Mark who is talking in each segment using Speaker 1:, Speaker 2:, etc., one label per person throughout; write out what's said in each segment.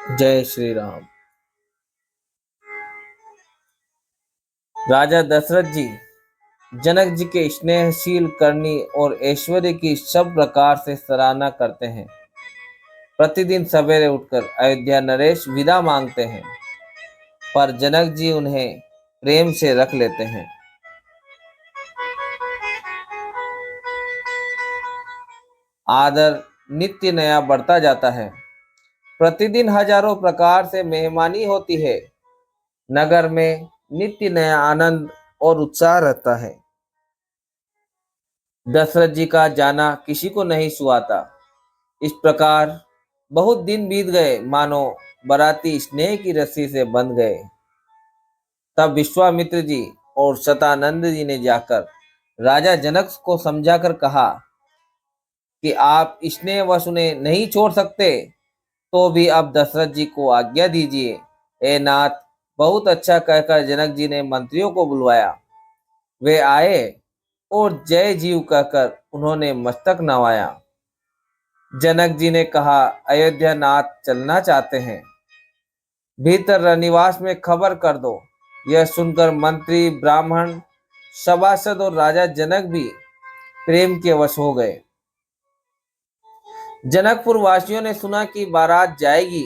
Speaker 1: जय श्री राम। राजा दशरथ जी जनक जी के स्नेहशील करनी और ऐश्वर्य की सब प्रकार से सराहना करते हैं। प्रतिदिन सवेरे उठकर अयोध्या नरेश विदा मांगते हैं, पर जनक जी उन्हें प्रेम से रख लेते हैं। आदर नित्य नया बढ़ता जाता है। प्रतिदिन हजारों प्रकार से मेहमानी होती है। नगर में नित्य नया आनंद और उत्साह रहता है। दशरथ जी का जाना किसी को नहीं सुहाता। इस प्रकार बहुत दिन बीत गए, मानो बराती स्नेह की रस्सी से बंध गए। तब विश्वामित्र जी और शतानंद जी ने जाकर राजा जनक को समझाकर कहा कि आप स्नेहवश उन्हें नहीं छोड़ सकते, तो भी अब दशरथ जी को आज्ञा दीजिए। हे नाथ, बहुत अच्छा कहकर जनक जी ने मंत्रियों को बुलवाया। वे आए और जय जीव कहकर उन्होंने मस्तक नवाया। जनक जी ने कहा, अयोध्या नाथ चलना चाहते हैं, भीतर रनिवास में खबर कर दो। यह सुनकर मंत्री, ब्राह्मण, सभासद और राजा जनक भी प्रेम के वश हो गए। जनकपुर वासियों ने सुना कि बारात जाएगी,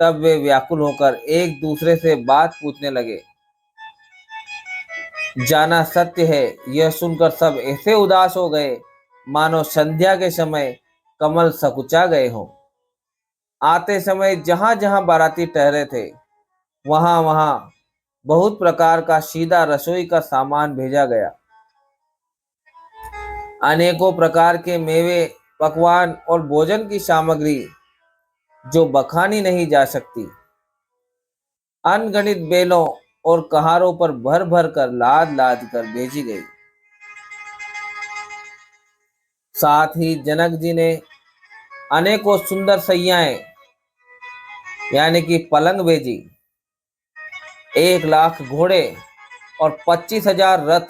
Speaker 1: तब वे व्याकुल होकर एक दूसरे से बात पूछने लगे। जाना सत्य है, यह सुनकर सब ऐसे उदास हो गए मानो संध्या के समय कमल सकुचा गए हों। आते समय जहां जहां बाराती ठहरे थे, वहां वहां बहुत प्रकार का सीधा रसोई का सामान भेजा गया। अनेकों प्रकार के मेवे, पकवान और भोजन की सामग्री जो बखानी नहीं जा सकती, अनगणित बेलों और कहारों पर भर भर कर लाद लाद कर भेजी गई। साथ ही जनक जी ने अनेकों सुंदर सैयाएं यानी कि पलंग भेजी। 1 लाख घोड़े और 25,000 रथ,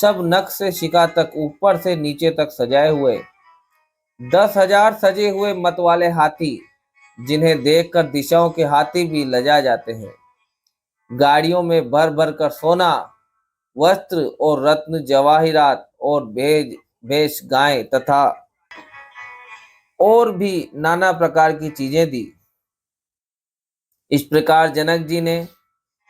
Speaker 1: सब नख से शिखा तक ऊपर से नीचे तक सजाए हुए। 10,000 सजे हुए मतवाले हाथी, जिन्हें देखकर दिशाओं के हाथी भी लजा जाते हैं। गाड़ियों में भर भर कर सोना, वस्त्र और रत्न जवाहिरात और भेष गायें तथा और भी नाना प्रकार की चीजें दी। इस प्रकार जनक जी ने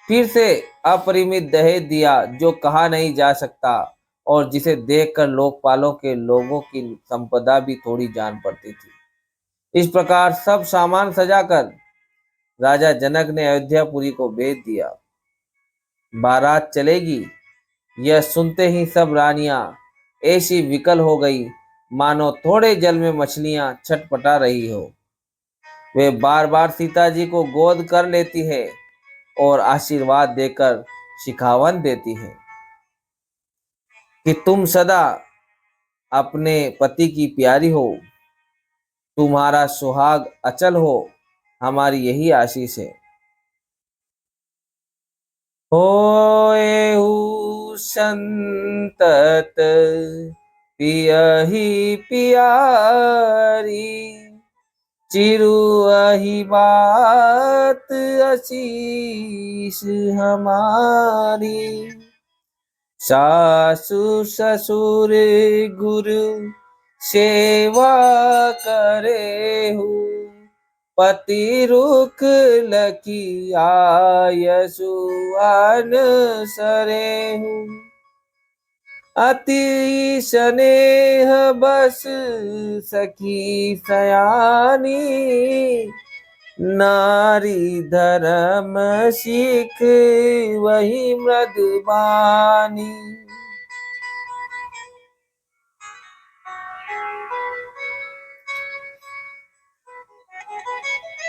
Speaker 1: फिर से अपरिमित दहेज दिया, जो कहा नहीं जा सकता और जिसे देखकर लोकपालों के लोगों की संपदा भी थोड़ी जान पड़ती थी। इस प्रकार सब सामान सजाकर राजा जनक ने अयोध्यापुरी को भेज दिया। बारात चलेगी, यह सुनते ही सब रानियां ऐसी विकल हो गई मानो थोड़े जल में मछलियां छटपटा रही हो। वे बार बार सीता जी को गोद कर लेती है और आशीर्वाद देकर शिखावन देती है कि तुम सदा अपने पति की प्यारी हो, तुम्हारा सुहाग अचल हो, हमारी यही आशीष है। होएहु संतत पियहि पियारी, चिरु अहि बात आशीष हमारी। सासु ससुर गुरु सेवा करेहु, पति रुख लखी आयसु अन सरेहु। अति स्नेह बस सखी सयानी, नारी धर्म सीख वही मृदुबानी।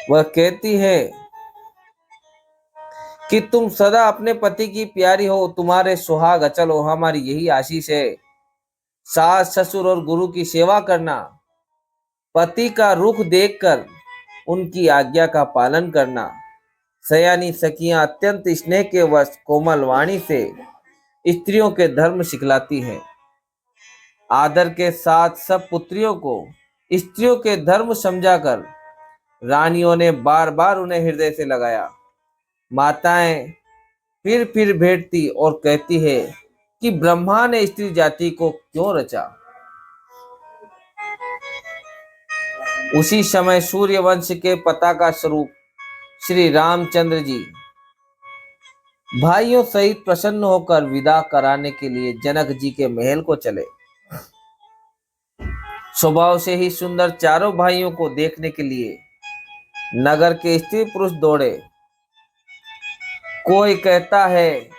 Speaker 1: वह कहती है कि तुम सदा अपने पति की प्यारी हो, तुम्हारे सुहाग अचल हो, हमारी यही आशीष है। सास ससुर और गुरु की सेवा करना, पति का रुख देखकर उनकी आज्ञा का पालन करना। सयानी सखियां अत्यंत स्नेह के वश कोमल वाणी से स्त्रियों के धर्म सिखलाती हैं। आदर के साथ सब पुत्रियों को स्त्रियों के धर्म समझाकर रानियों ने बार बार उन्हें हृदय से लगाया। माताएं फिर भेंटती और कहती है कि ब्रह्मा ने स्त्री जाति को क्यों रचा। उसी समय सूर्य वंश के पताका स्वरूप श्री रामचंद्र जी भाइयों सहित प्रसन्न होकर विदा कराने के लिए जनक जी के महल को चले। स्वभाव से ही सुंदर चारों भाइयों को देखने के लिए नगर के स्त्री पुरुष दौड़े। कोई कहता है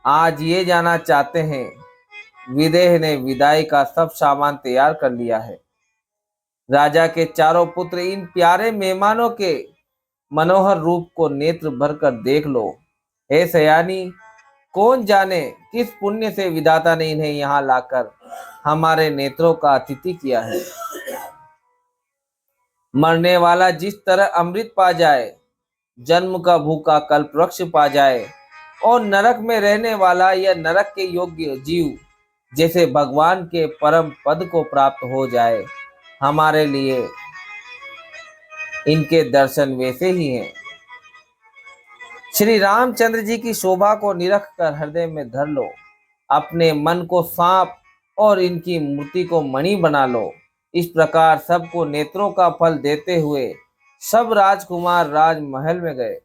Speaker 1: आज ये जाना चाहते हैं। विदेह ने विदाई का सब सामान तैयार कर लिया है। राजा के चारों पुत्र इन प्यारे मेहमानों के मनोहर रूप को नेत्र भरकर देख लो। हे सयानी, कौन जाने किस पुण्य से विधाता ने इन्हें यहाँ लाकर हमारे नेत्रों का अतिथि किया है। मरने वाला जिस तरह अमृत पा जाए, जन्म का भूखा कल्प वृक्ष पा जाए और नरक में रहने वाला या नरक के योग्य जीव जैसे भगवान के परम पद को प्राप्त हो जाए, हमारे लिए इनके दर्शन वैसे ही हैं। श्री रामचंद्र जी की शोभा को निरख कर हृदय में धर लो। अपने मन को सांप और इनकी मूर्ति को मणि बना लो। इस प्रकार सबको नेत्रों का फल देते हुए सब राजकुमार राजमहल में गए।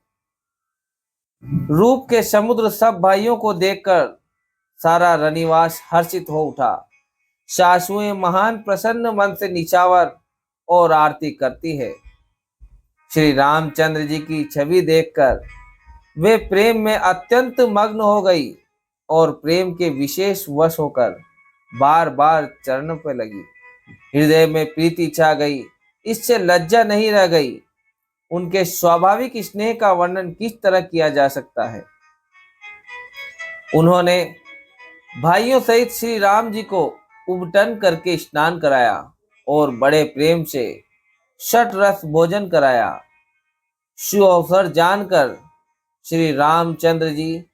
Speaker 1: रूप के समुद्र सब भाइयों को देखकर सारा रनिवास हर्षित हो उठा। सासुएं महान प्रसन्न मन से निछावर और आरती करती है। श्री रामचंद्र जी की छवि देखकर वे प्रेम में अत्यंत मग्न हो गई और प्रेम के विशेष वश होकर बार बार चरणों पर लगी। हृदय में प्रीति छा गई, इससे लज्जा नहीं रह गई। उनके स्वाभाविक स्नेह का वर्णन किस तरह किया जा सकता है। उन्होंने भाइयों सहित श्री राम जी को उबटन करके स्नान कराया और बड़े प्रेम से षट रस भोजन कराया। शुभ अवसर जानकर श्री रामचंद्र जी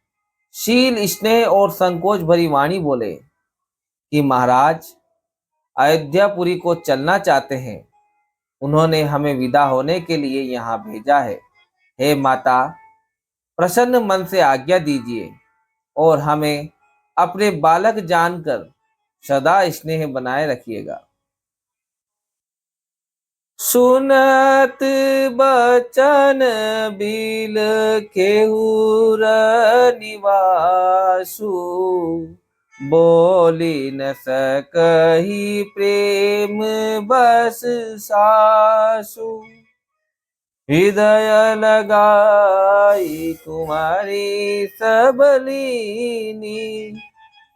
Speaker 1: शील, स्नेह और संकोच भरी वाणी बोले कि महाराज, अयोध्यापुरी को चलना चाहते हैं। उन्होंने हमें विदा होने के लिए यहाँ भेजा है। हे माता, प्रसन्न मन से आज्ञा दीजिए और हमें अपने बालक जानकर सदा स्नेह बनाए रखिएगा। सुनत बचन बिल केहूर निवासु, बोली न सकही प्रेम बस सासु। हृदय लगाई तुम्हारी सबलीनी,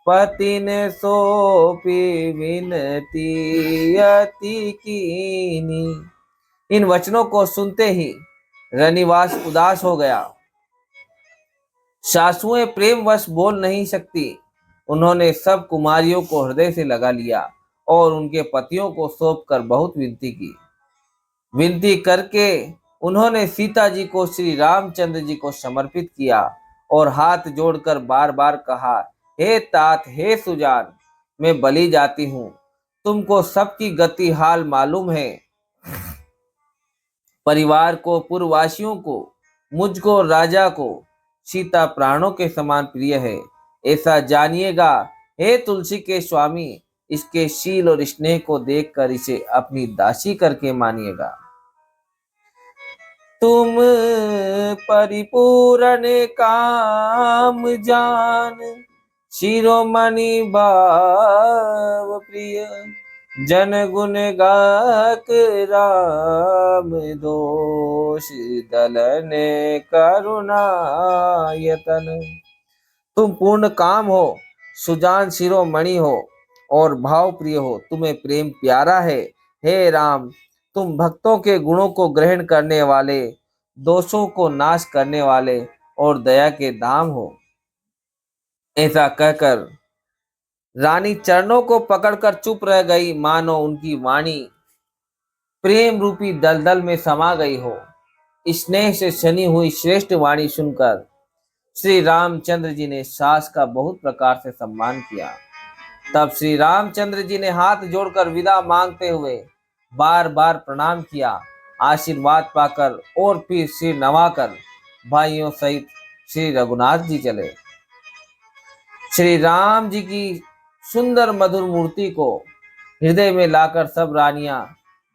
Speaker 1: पति ने सौंपी विनती अति कीनी। इन वचनों को सुनते ही रनिवास उदास हो गया। सासुएं प्रेमवश बोल नहीं सकती। उन्होंने सब कुमारियों को हृदय से लगा लिया और उनके पतियों को सौंपकर बहुत विनती की। विनती करके उन्होंने सीता जी को श्री रामचंद्र जी को समर्पित किया और हाथ जोड़कर बार बार कहा, हे तात, हे सुजान, मैं बलि जाती हूँ। तुमको सबकी गति हाल मालूम है। परिवार को, पुरवासियों को, मुझको, राजा को सीता प्राणों के समान प्रिय है, ऐसा जानिएगा। हे तुलसी के स्वामी, इसके शील और स्नेह को देखकर इसे अपनी दासी करके मानिएगा। तुम परिपूर्ण काम जान, शिरोमणि भाव प्रिय, जन गुण गाक राम दोष दलन करुणा यतन। तुम पूर्ण काम हो, सुजान शिरोमणि हो और भाव प्रिय हो। तुम्हें प्रेम प्यारा है। हे राम, तुम भक्तों के गुणों को ग्रहण करने वाले, दोषों को नाश करने वाले और दया के धाम हो। ऐसा कहकर रानी चरणों को पकड़कर चुप रह गई, मानो उनकी वाणी प्रेम रूपी दलदल में समा गई हो। स्नेह से सनी हुई श्रेष्ठ वाणी सुनकर श्री रामचंद्र जी ने सास का बहुत प्रकार से सम्मान किया। तब श्री रामचंद्र जी ने हाथ जोड़कर विदा मांगते हुए बार बार प्रणाम किया। आशीर्वाद पाकर और फिर सिर नवाकर भाइयों सहित श्री रघुनाथ जी चले। श्री राम जी की सुंदर मधुर मूर्ति को हृदय में लाकर सब रानियां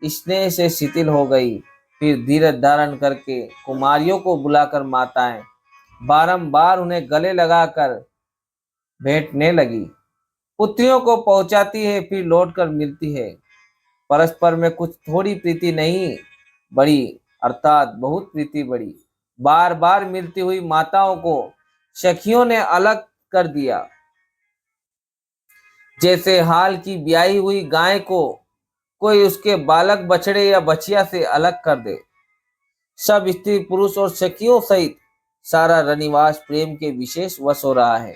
Speaker 1: स्नेह से शिथिल हो गई। फिर धीरज धारण करके कुमारियों को बुलाकर माताएं बारंबार उन्हें गले लगाकर भेंटने लगी। पुत्रियों को पहुंचाती है, फिर लौटकर मिलती है। परस्पर में कुछ थोड़ी प्रीति नहीं बढ़ी, अर्थात बहुत प्रीति बढ़ी। बार बार मिलती हुई माताओं को सखियों ने अलग कर दिया, जैसे हाल की ब्याही हुई गाय को कोई उसके बालक बछड़े या बछिया से अलग कर दे। सब स्त्री पुरुष और सखियों सहित सारा रनिवास प्रेम के विशेष वश हो रहा है।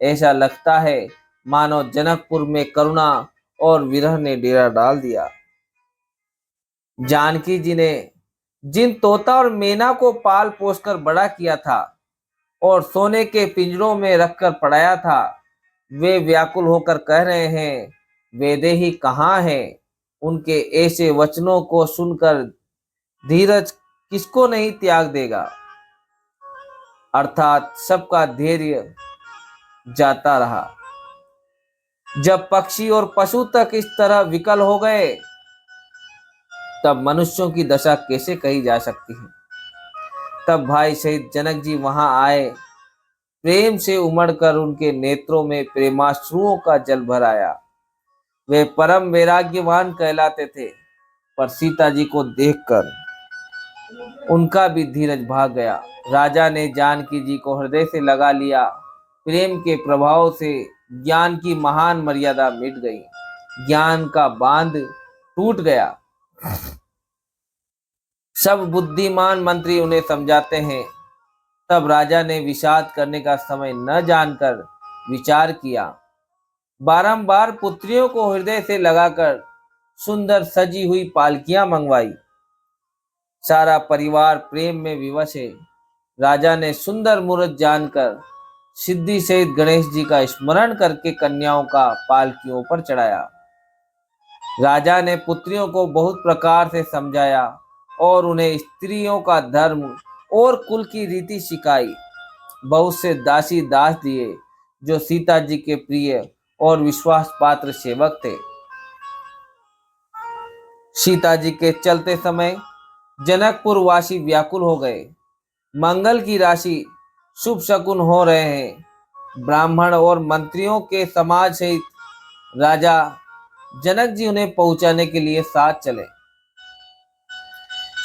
Speaker 1: ऐसा लगता है मानो जनकपुर में करुणा और विरह ने डेरा डाल दिया। जानकी जी ने जिन तोता और मैना को पाल पोसकर बड़ा किया था और सोने के पिंजरों में रखकर पढ़ाया था, वे व्याकुल होकर कह रहे हैं, वैदेही कहाँ है। उनके ऐसे वचनों को सुनकर धीरज किसको नहीं त्याग देगा। अर्थात सबका धैर्य जाता रहा। जब पक्षी और पशु तक इस तरह विकल हो गए, तब मनुष्यों की दशा कैसे कही जा सकती है। तब भाई सहित जनक जी वहां आए। प्रेम से उमड़कर उनके नेत्रों में प्रेमाश्रुओं का जल भर आया। वे परम वैराग्यवान कहलाते थे, पर सीता जी को देखकर उनका भी धीरज भाग गया। राजा ने जानकी जी को हृदय से लगा लिया। प्रेम के प्रभाव से ज्ञान की महान मर्यादा मिट गई, ज्ञान का बांध टूट गया। सब बुद्धिमान मंत्री उन्हें समझाते हैं। तब राजा ने विषाद करने का समय न जानकर विचार किया। बारंबार पुत्रियों को हृदय से लगाकर सुंदर सजी हुई पालकियां मंगवाई। सारा परिवार प्रेम में विवश है। राजा ने सुंदर मुहूर्त जानकर सिद्धि सहित गणेश जी का स्मरण करके कन्याओं का पालकियों पर चढ़ाया। राजा ने पुत्रियों को बहुत प्रकार से समझाया और उन्हें स्त्रियों का धर्म और कुल की रीति सिखाई। बहुत से दासी दास दिए जो सीता जी के प्रिय और विश्वास पात्र सेवक थे। सीता जी के चलते समय जनकपुर वासी व्याकुल हो गए। मंगल की राशि शुभ शकुन हो रहे हैं। ब्राह्मण और मंत्रियों के समाज सहित राजा जनक जी उन्हें पहुंचाने के लिए साथ चले।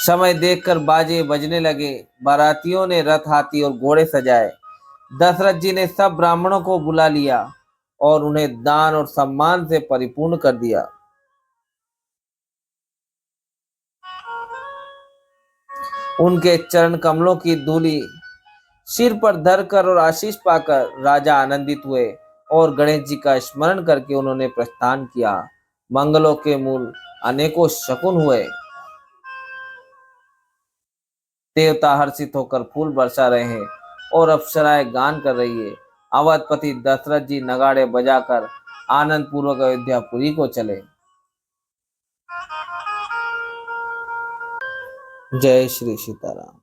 Speaker 1: समय देखकर बाजे बजने लगे। बारातियों ने रथ, हाथी और घोड़े सजाए। दशरथ जी ने सब ब्राह्मणों को बुला लिया और उन्हें दान और सम्मान से परिपूर्ण कर दिया। उनके चरण कमलों की धूली सिर पर धरकर और आशीष पाकर राजा आनंदित हुए और गणेश जी का स्मरण करके उन्होंने प्रस्थान किया। मंगलों के मूल अनेकों शकुन हुए। देवता हर्षित होकर फूल बरसा रहे हैं और अप्सराएं गान कर रही है। अवधपति दशरथ जी नगाड़े बजाकर आनंद पूर्वक अयोध्यापुरी को चले। जय श्री सीताराम।